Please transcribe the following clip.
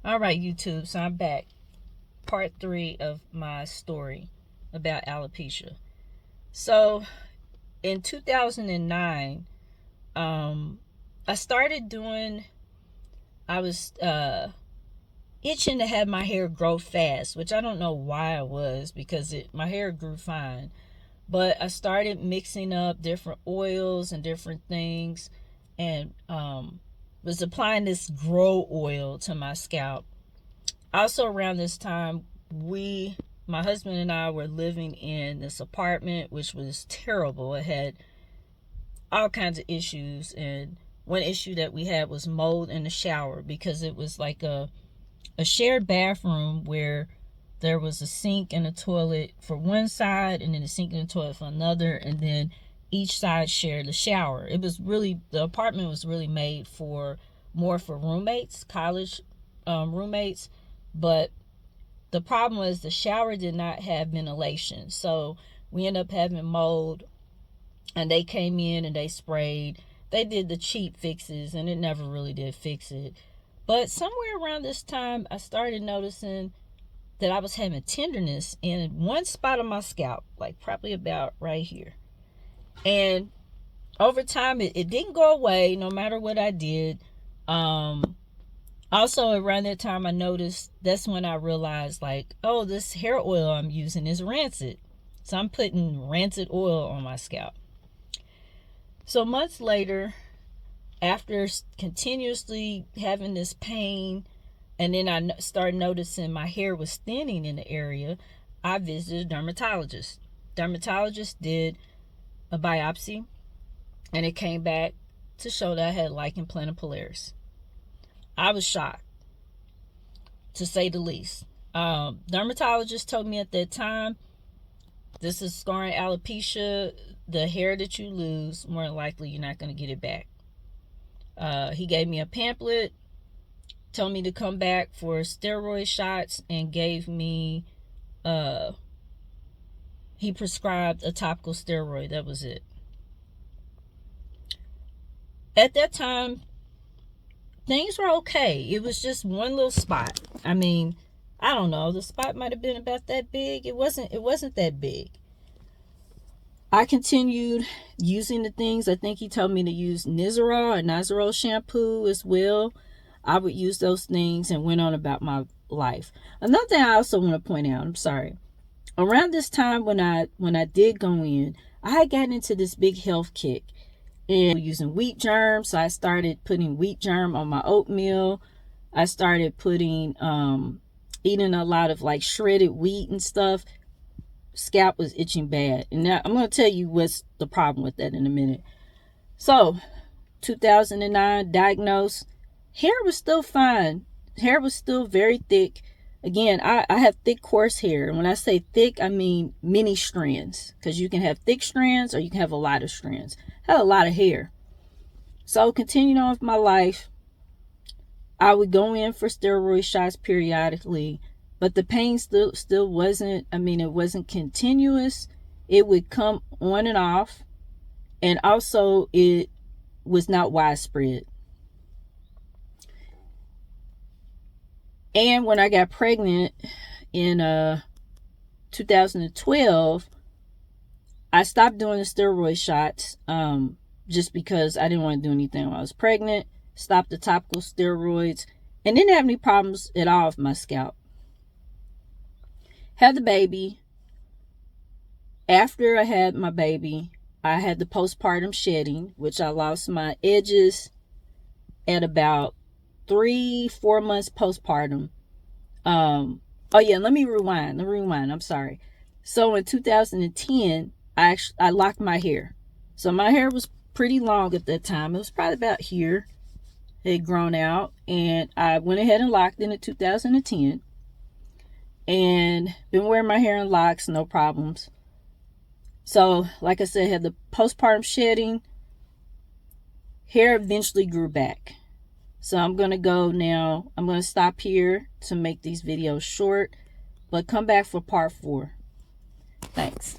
All right, YouTube, so I'm back. Part 3 of my story about alopecia. So, in 2009, I started doing, I was itching to have my hair grow fast, which I don't know why I was, because my hair grew fine. But I started mixing up different oils and different things, and was applying this grow oil to my scalp. Also around this time, my husband and I were living in this apartment, which was terrible. It had all kinds of issues, and one issue that we had was mold in the shower, because it was like a shared bathroom where there was a sink and a toilet for one side, and then a sink and a toilet for another, and then each side shared the shower. The apartment was really made more for roommates, college roommates. But the problem was the shower did not have ventilation, so we ended up having mold. And they came in and they sprayed. They did the cheap fixes, and it never really did fix it. But somewhere around this time, I started noticing that I was having tenderness in one spot of my scalp, like probably about right here. And over time, it didn't go away no matter what I did. Also around that time, I noticed, that's when I realized, like, oh, this hair oil I'm using is rancid. So I'm putting rancid oil on my scalp. So months later, after continuously having this pain, and then I started noticing my hair was thinning in the area, I visited a dermatologist. Dermatologist did a biopsy, and it came back to show that I had Lichen Planopilaris. I was shocked, to say the least. Dermatologist told me at that time, this is scarring alopecia. The hair that you lose, more than likely you're not going to get it back. He gave me a pamphlet, told me to come back for steroid shots, and gave me, he prescribed a topical steroid. That was it. At that time, things were okay. It was just one little spot. I mean, I don't know. The spot might have been about that big. It wasn't that big. I continued using the things. I think he told me to use Nizoral or Nizoral shampoo as well. I would use those things and went on about my life. Another thing I also want to point out, I'm sorry. Around this time when I did go in, I had gotten into this big health kick and using wheat germ. So I started putting wheat germ on my oatmeal. I started putting eating a lot of like shredded wheat and stuff. Scalp was itching bad, and now I'm going to tell you what's the problem with that in a minute. So 2009, diagnosed. Hair was still fine. Hair was still very thick. Again, I have thick, coarse hair, and when I say thick, I mean many strands, because you can have thick strands or you can have a lot of strands. I had a lot of hair. So continuing on with my life, I would go in for steroid shots periodically. But the pain still wasn't, it wasn't continuous. It would come on and off. And also, it was not widespread. And when I got pregnant in 2012, I stopped doing the steroid shots just because I didn't want to do anything while I was pregnant. Stopped the topical steroids. And didn't have any problems at all with my scalp. Had the baby. After I had my baby, I had the postpartum shedding, which I lost my edges at about 3-4 months postpartum. Oh yeah, let me rewind. I'm sorry. So in 2010, I locked my hair. So my hair was pretty long at that time. It was probably about here. It had grown out, and I went ahead and locked it in 2010. And been wearing my hair in locks, no problems. So, like I said, had the postpartum shedding. Hair eventually grew back. So I'm going to go now. I'm going to stop here to make these videos short, but come back for part 4. Thanks.